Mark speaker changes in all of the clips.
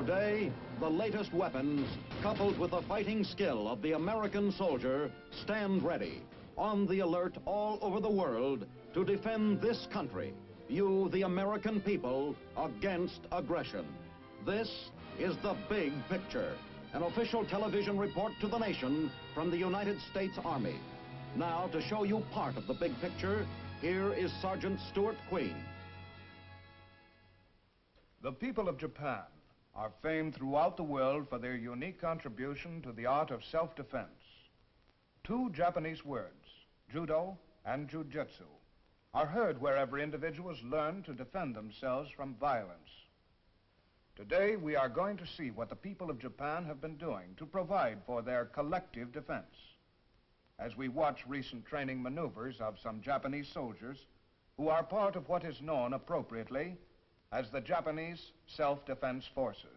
Speaker 1: Today, the latest weapons, coupled with the fighting skill of the American soldier, stand ready, on the alert all over the world to defend this country, you, the American people, against aggression. This is The Big Picture, an official television report to the nation from the United States Army. Now, to show you part of the big picture, here is Sergeant Stuart Queen.
Speaker 2: The people of Japan are famed throughout the world for their unique contribution to the art of self-defense. Two Japanese words, judo and jujitsu, are heard wherever individuals learn to defend themselves from violence. Today, we are going to see what the people of Japan have been doing to provide for their collective defense, as we watch recent training maneuvers of some Japanese soldiers who are part of what is known appropriately as the Japanese Self-Defense Forces.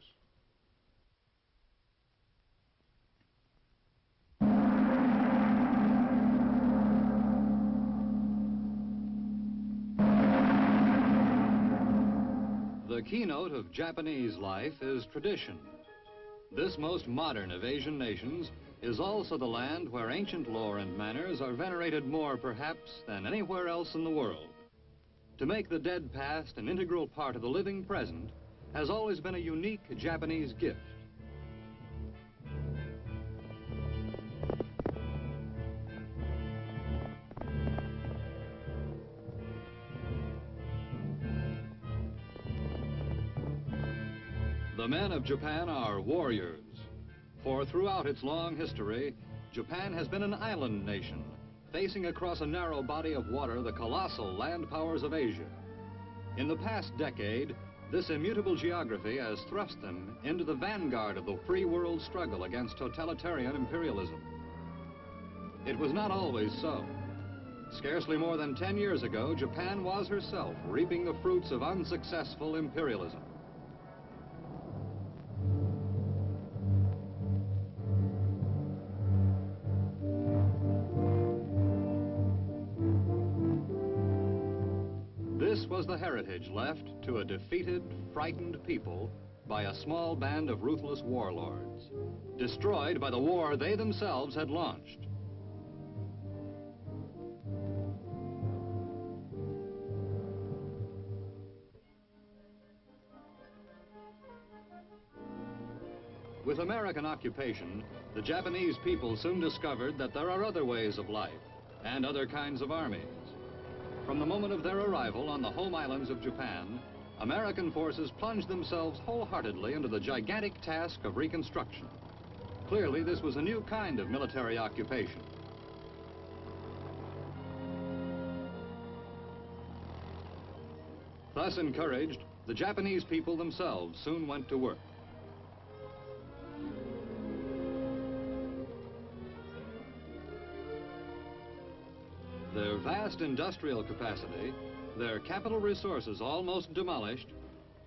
Speaker 3: The keynote of Japanese life is tradition. This most modern of Asian nations is also the land where ancient lore and manners are venerated more, perhaps, than anywhere else in the world. To make the dead past an integral part of the living present has always been a unique Japanese gift. The men of Japan are warriors, for throughout its long history, Japan has been an island nation, facing across a narrow body of water the colossal land powers of Asia. In the past decade, this immutable geography has thrust them into the vanguard of the free world struggle against totalitarian imperialism. It was not always so. Scarcely more than 10 years ago, Japan was herself reaping the fruits of unsuccessful imperialism. This was the heritage left to a defeated, frightened people by a small band of ruthless warlords, destroyed by the war they themselves had launched. With American occupation, the Japanese people soon discovered that there are other ways of life and other kinds of armies. From the moment of their arrival on the home islands of Japan, American forces plunged themselves wholeheartedly into the gigantic task of reconstruction. Clearly, this was a new kind of military occupation. Thus encouraged, the Japanese people themselves soon went to work. Their vast industrial capacity, their capital resources almost demolished,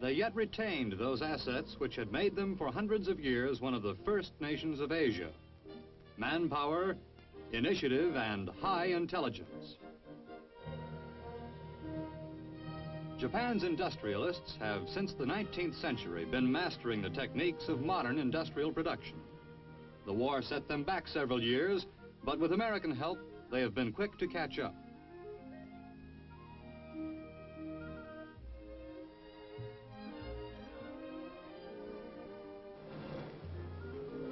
Speaker 3: they yet retained those assets which had made them for hundreds of years one of the first nations of Asia: manpower, initiative, and high intelligence. Japan's industrialists have, since the 19th century, been mastering the techniques of modern industrial production. The war set them back several years, but with American help, they have been quick to catch up.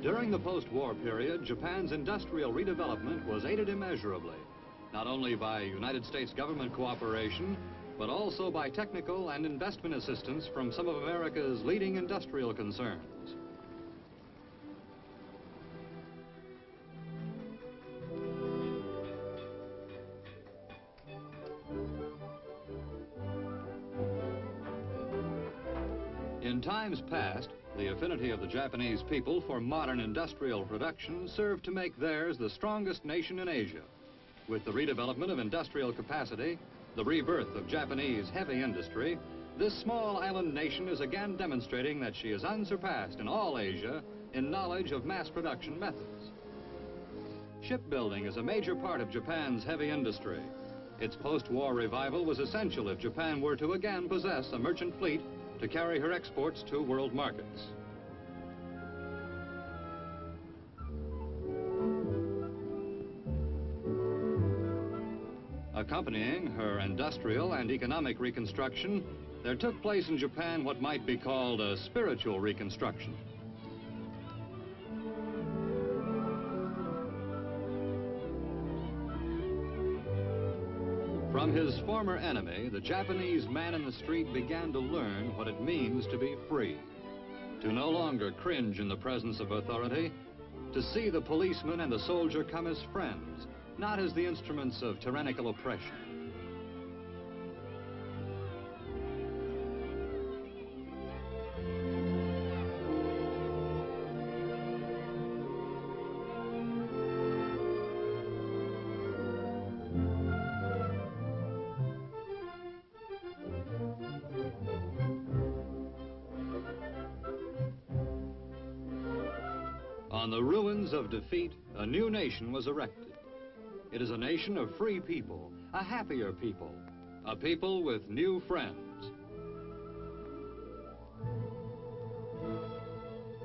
Speaker 3: During the post-war period, Japan's industrial redevelopment was aided immeasurably, not only by United States government cooperation, but also by technical and investment assistance from some of America's leading industrial concerns. In times past, the affinity of the Japanese people for modern industrial production served to make theirs the strongest nation in Asia. With the redevelopment of industrial capacity, the rebirth of Japanese heavy industry, this small island nation is again demonstrating that she is unsurpassed in all Asia in knowledge of mass production methods. Shipbuilding is a major part of Japan's heavy industry. Its post-war revival was essential if Japan were to again possess a merchant fleet to carry her exports to world markets. Accompanying her industrial and economic reconstruction, there took place in Japan what might be called a spiritual reconstruction. From his former enemy, the Japanese man in the street began to learn what it means to be free, to no longer cringe in the presence of authority, to see the policeman and the soldier come as friends, not as the instruments of tyrannical oppression. On the ruins of defeat, a new nation was erected. It is a nation of free people, a happier people, a people with new friends.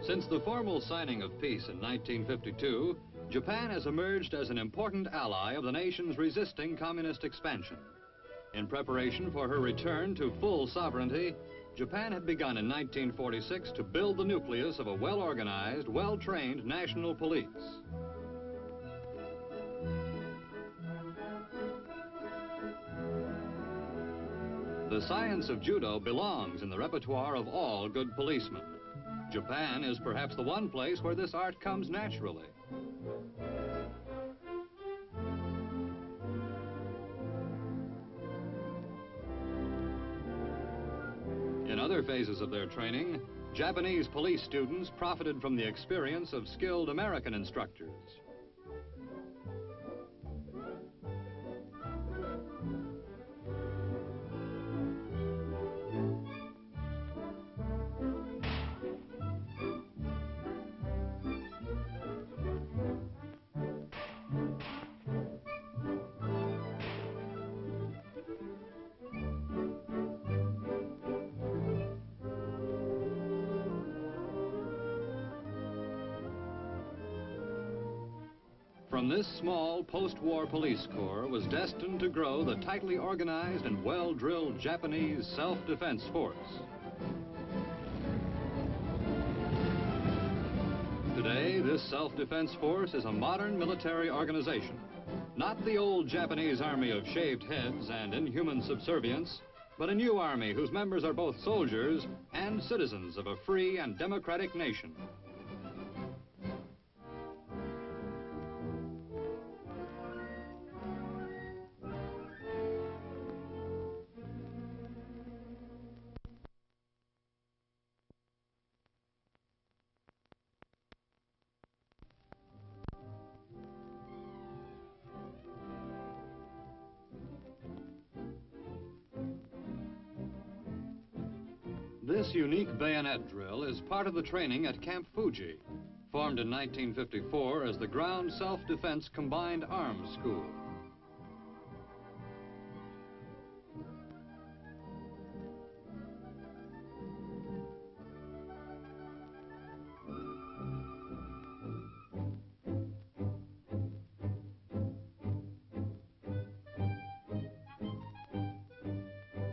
Speaker 3: Since the formal signing of peace in 1952, Japan has emerged as an important ally of the nations resisting communist expansion. In preparation for her return to full sovereignty, Japan had begun in 1946 to build the nucleus of a well-organized, well-trained national police. The science of judo belongs in the repertoire of all good policemen. Japan is perhaps the one place where this art comes naturally. In other phases of their training, Japanese police students profited from the experience of skilled American instructors. From this small post-war police corps was destined to grow the tightly organized and well-drilled Japanese self-defense force. Today, this self-defense force is a modern military organization. Not the old Japanese army of shaved heads and inhuman subservience, but a new army whose members are both soldiers and citizens of a free and democratic nation. This unique bayonet drill is part of the training at Camp Fuji, formed in 1954 as the Ground Self-Defense Combined Arms School.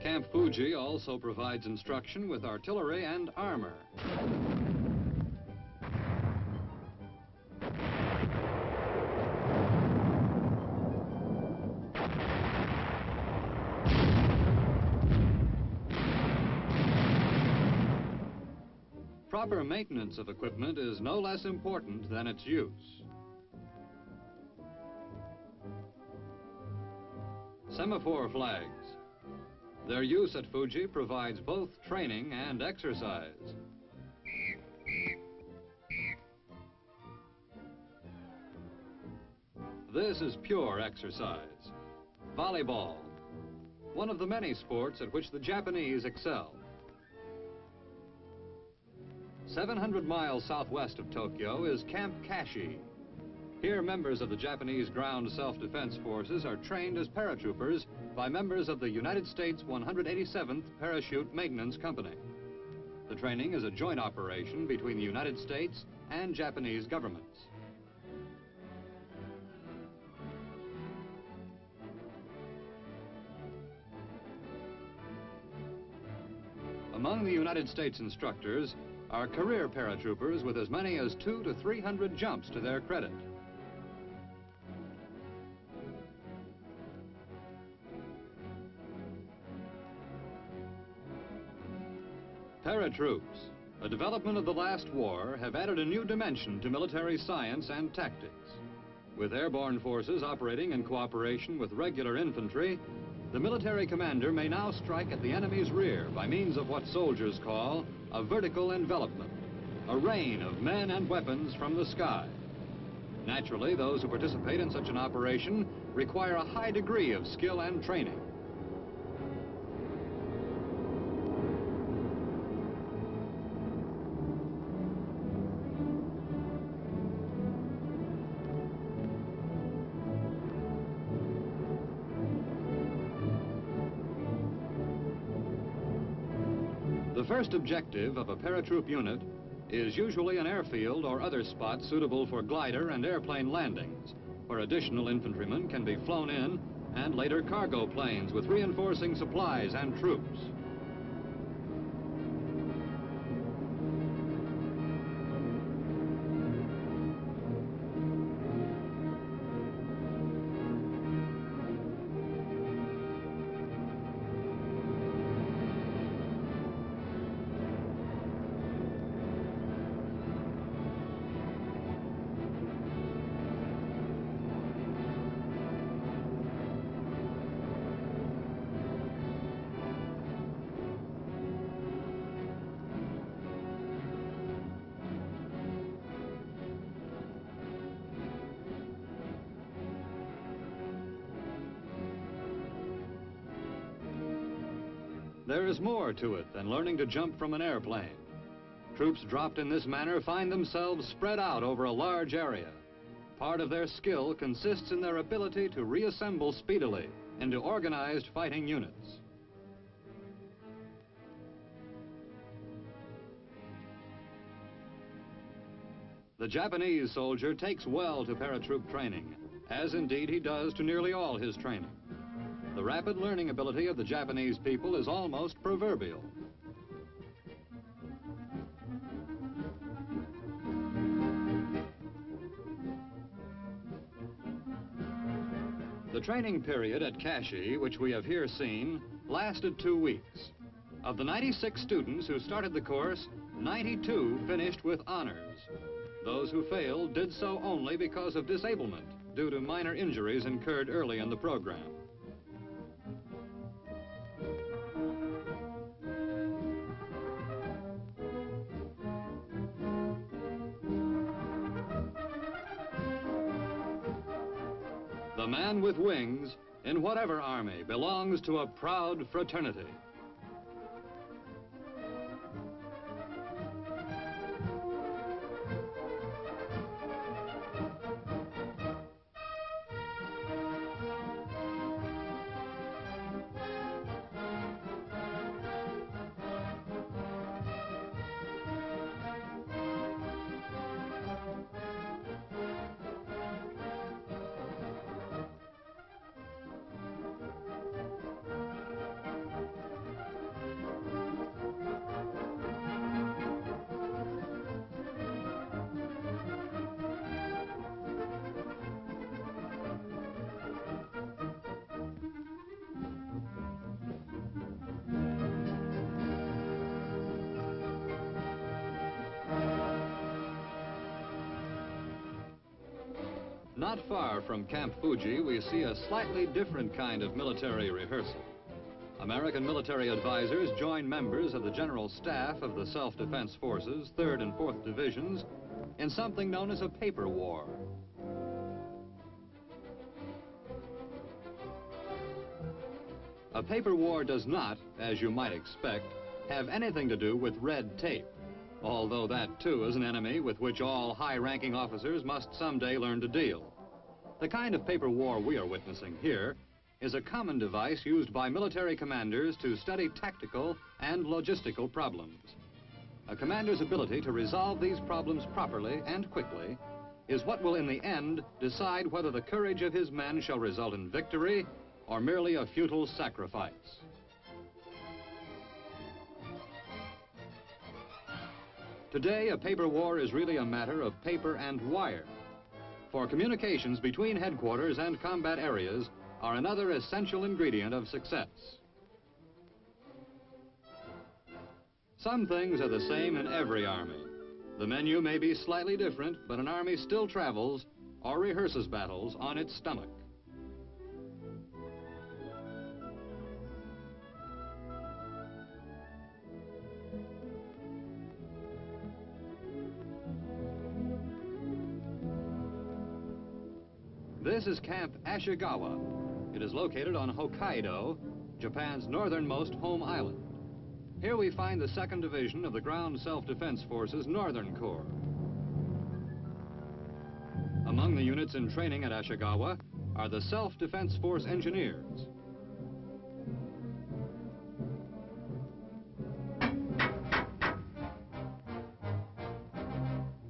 Speaker 3: Camp Fuji also provides instruction with artillery and armor. Proper maintenance of equipment is no less important than its use. Semaphore flags. Their use at Fuji provides both training and exercise. This is pure exercise. Volleyball, one of the many sports at which the Japanese excel. 700 miles southwest of Tokyo is Camp Kashi. Here, members of the Japanese Ground Self-Defense Forces are trained as paratroopers by members of the United States 187th Parachute Maintenance Company. The training is a joint operation between the United States and Japanese governments. Among the United States instructors are career paratroopers with as many as 200 to 300 jumps to their credit. Paratroops, a development of the last war, have added a new dimension to military science and tactics. With airborne forces operating in cooperation with regular infantry, the military commander may now strike at the enemy's rear by means of what soldiers call a vertical envelopment, a rain of men and weapons from the sky. Naturally, those who participate in such an operation require a high degree of skill and training. The first objective of a paratroop unit is usually an airfield or other spot suitable for glider and airplane landings, where additional infantrymen can be flown in and later cargo planes with reinforcing supplies and troops. There is more to it than learning to jump from an airplane. Troops dropped in this manner find themselves spread out over a large area. Part of their skill consists in their ability to reassemble speedily into organized fighting units. The Japanese soldier takes well to paratroop training, as indeed he does to nearly all his training. The rapid learning ability of the Japanese people is almost proverbial. The training period at Kashi, which we have here seen, lasted 2 weeks. Of the 96 students who started the course, 92 finished with honors. Those who failed did so only because of disablement due to minor injuries incurred early in the program. The man with wings, in whatever army, belongs to a proud fraternity. Not far from Camp Fuji, we see a slightly different kind of military rehearsal. American military advisors join members of the General Staff of the Self-Defense Forces, 3rd and 4th Divisions, in something known as a paper war. A paper war does not, as you might expect, have anything to do with red tape, although that too is an enemy with which all high-ranking officers must someday learn to deal. The kind of paper war we are witnessing here is a common device used by military commanders to study tactical and logistical problems. A commander's ability to resolve these problems properly and quickly is what will in the end decide whether the courage of his men shall result in victory or merely a futile sacrifice. Today, a paper war is really a matter of paper and wire. For communications between headquarters and combat areas are another essential ingredient of success. Some things are the same in every army. The menu may be slightly different, but an army still travels or rehearses battles on its stomach. This is Camp Ashikawa. It is located on Hokkaido, Japan's northernmost home island. Here we find the 2nd Division of the Ground Self-Defense Force's Northern Corps. Among the units in training at Ashikawa are the Self-Defense Force Engineers.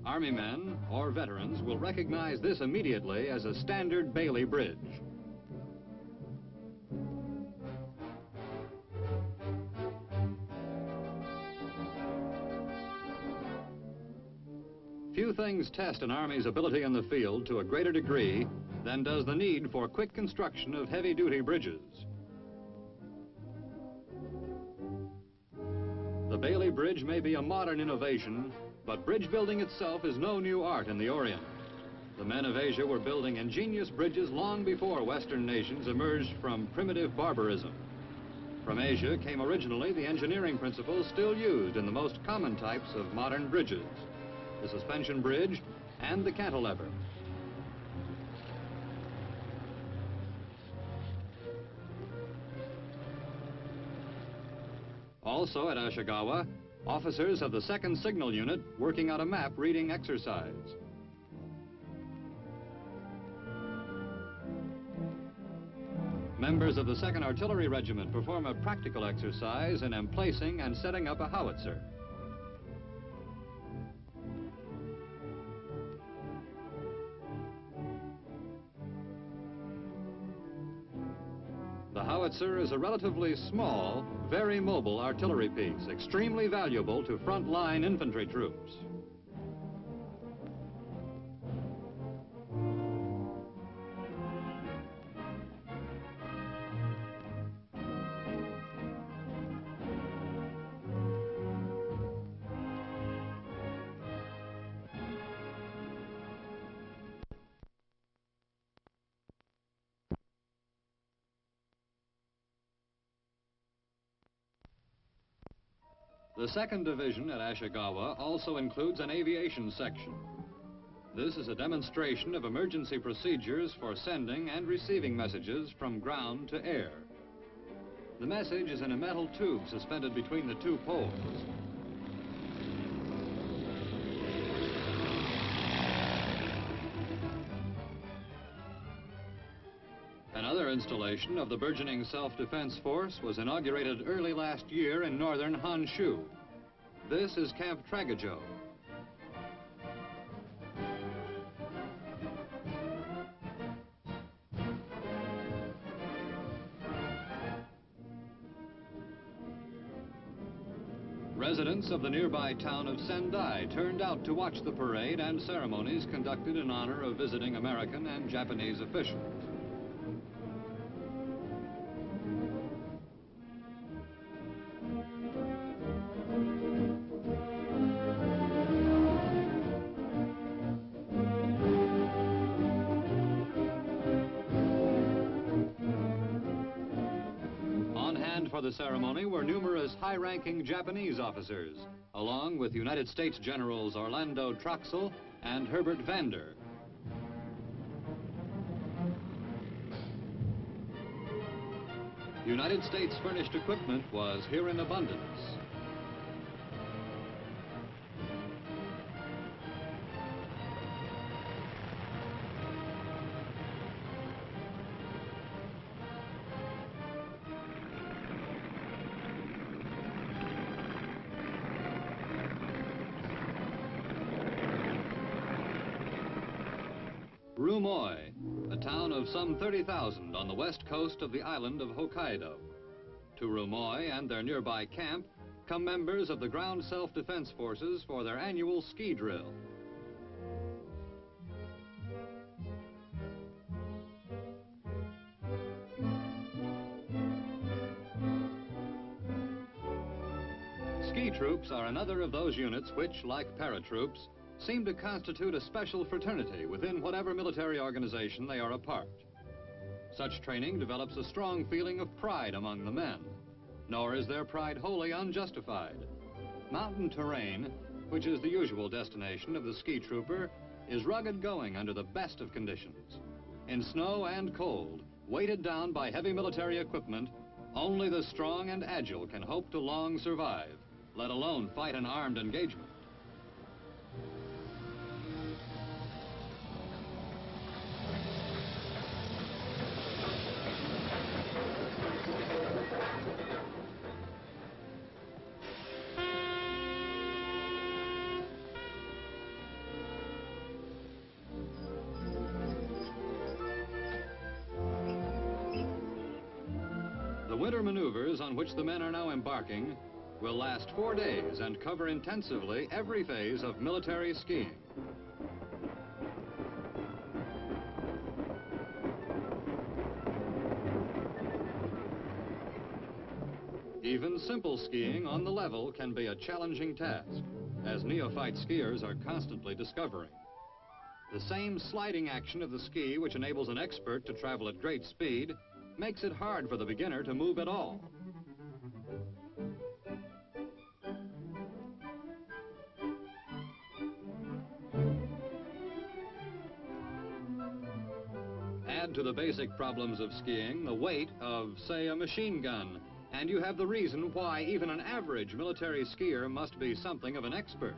Speaker 3: Army men or veterans will recognize this immediately as a standard Bailey bridge. Few things test an Army's ability in the field to a greater degree than does the need for quick construction of heavy-duty bridges. The Bailey Bridge may be a modern innovation, but bridge building itself is no new art in the Orient. The men of Asia were building ingenious bridges long before Western nations emerged from primitive barbarism. From Asia came originally the engineering principles still used in the most common types of modern bridges: the suspension bridge and the cantilever. Also at Ashikawa, officers of the 2nd Signal Unit working out a map reading exercise. Members of the 2nd Artillery Regiment perform a practical exercise in emplacing and setting up a howitzer. The howitzer is a relatively small, very mobile artillery piece, extremely valuable to front-line infantry troops. The 2nd Division at Ashikawa also includes an aviation section. This is a demonstration of emergency procedures for sending and receiving messages from ground to air. The message is in a metal tube suspended between the 2 poles. Another installation of the burgeoning self-defense force was inaugurated early last year in northern Honshu. This is Camp Tragajo. Residents of the nearby town of Sendai turned out to watch the parade and ceremonies conducted in honor of visiting American and Japanese officials. For the ceremony were numerous high-ranking Japanese officers, along with United States Generals Orlando Troxell and Herbert Vander. United States furnished equipment was here in abundance. Rumoi, a town of some 30,000 on the west coast of the island of Hokkaido. To Rumoi and their nearby camp, come members of the Ground Self-Defense Forces for their annual ski drill. Ski troops are another of those units which, like paratroops, seem to constitute a special fraternity within whatever military organization they are a part. Such training develops a strong feeling of pride among the men, nor is their pride wholly unjustified. Mountain terrain, which is the usual destination of the ski trooper, is rugged going under the best of conditions. In snow and cold, weighted down by heavy military equipment, only the strong and agile can hope to long survive, let alone fight an armed engagement. The winter maneuvers on which the men are now embarking will last 4 days and cover intensively every phase of military skiing. Even simple skiing on the level can be a challenging task, as neophyte skiers are constantly discovering. The same sliding action of the ski which enables an expert to travel at great speed makes it hard for the beginner to move at all. Add to the basic problems of skiing the weight of, say, a machine gun, and you have the reason why even an average military skier must be something of an expert.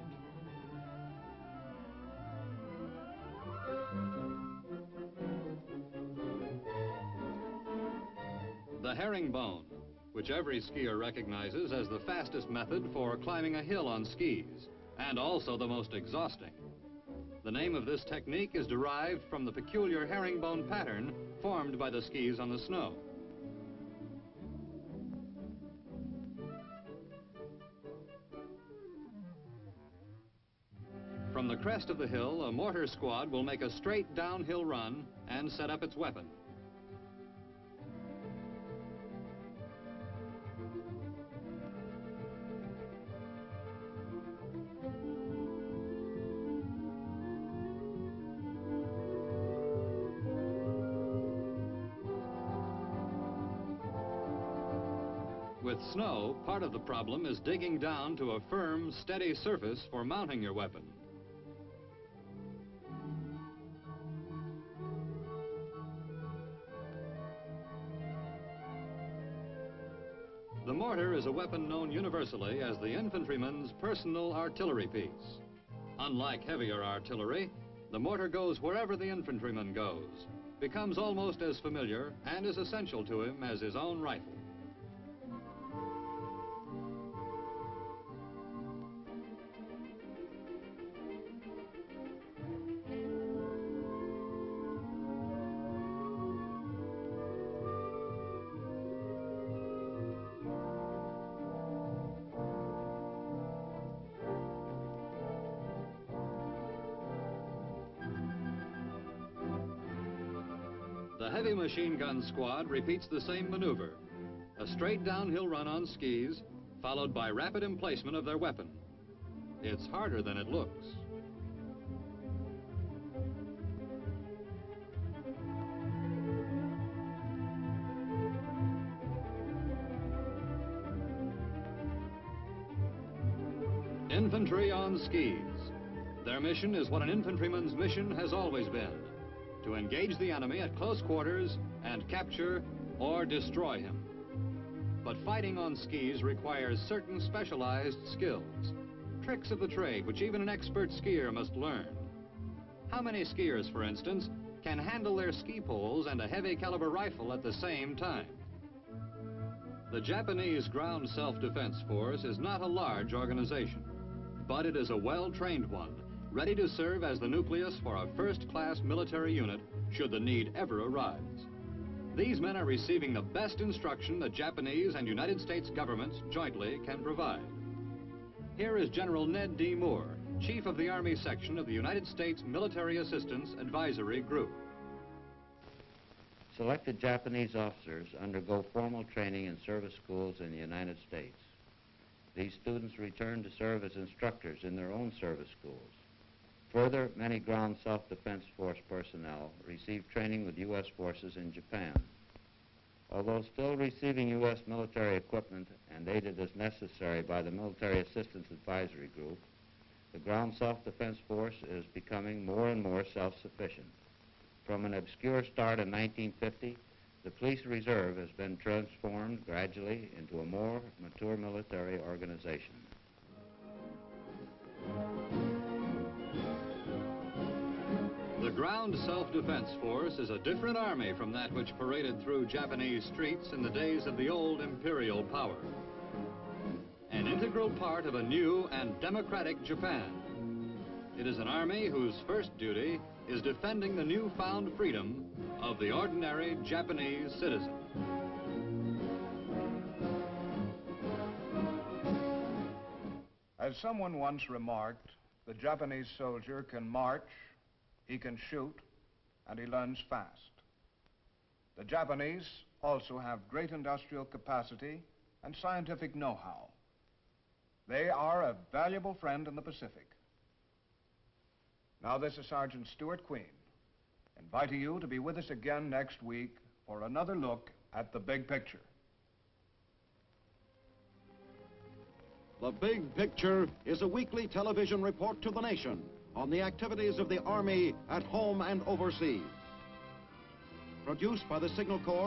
Speaker 3: The herringbone, which every skier recognizes as the fastest method for climbing a hill on skis, and also the most exhausting. The name of this technique is derived from the peculiar herringbone pattern formed by the skis on the snow. From the crest of the hill, a mortar squad will make a straight downhill run and set up its weapon. With snow, part of the problem is digging down to a firm, steady surface for mounting your weapon. The mortar is a weapon known universally as the infantryman's personal artillery piece. Unlike heavier artillery, the mortar goes wherever the infantryman goes, becomes almost as familiar and as essential to him as his own rifle. The heavy machine gun squad repeats the same maneuver, a straight downhill run on skis, followed by rapid emplacement of their weapon. It's harder than it looks. Infantry on skis. Their mission is what an infantryman's mission has always been: to engage the enemy at close quarters and capture or destroy him. But fighting on skis requires certain specialized skills, tricks of the trade which even an expert skier must learn. How many skiers, for instance, can handle their ski poles and a heavy caliber rifle at the same time? The Japanese Ground Self-Defense Force is not a large organization, but it is a well-trained one, ready to serve as the nucleus for a first-class military unit should the need ever arise. These men are receiving the best instruction the Japanese and United States governments jointly can provide. Here is General Ned D. Moore, Chief of the Army Section of the United States Military Assistance Advisory Group.
Speaker 4: Selected Japanese officers undergo formal training in service schools in the United States. These students return to serve as instructors in their own service schools. Further, many ground self-defense force personnel receive training with U.S. forces in Japan. Although still receiving U.S. military equipment and aided as necessary by the Military Assistance Advisory Group, the ground self-defense force is becoming more and more self-sufficient. From an obscure start in 1950, the Police Reserve has been transformed gradually into a more mature military organization.
Speaker 3: The Ground Self-Defense Force is a different army from that which paraded through Japanese streets in the days of the old imperial power. An integral part of a new and democratic Japan. It is an army whose first duty is defending the newfound freedom of the ordinary Japanese citizen.
Speaker 2: As someone once remarked, the Japanese soldier can march, he can shoot, and he learns fast. The Japanese also have great industrial capacity and scientific know-how. They are a valuable friend in the Pacific. Now this is Sergeant Stuart Queen, inviting you to be with us again next week for another look at the big picture.
Speaker 1: The Big Picture is a weekly television report to the nation on the activities of the Army at home and overseas. Produced by the Signal Corps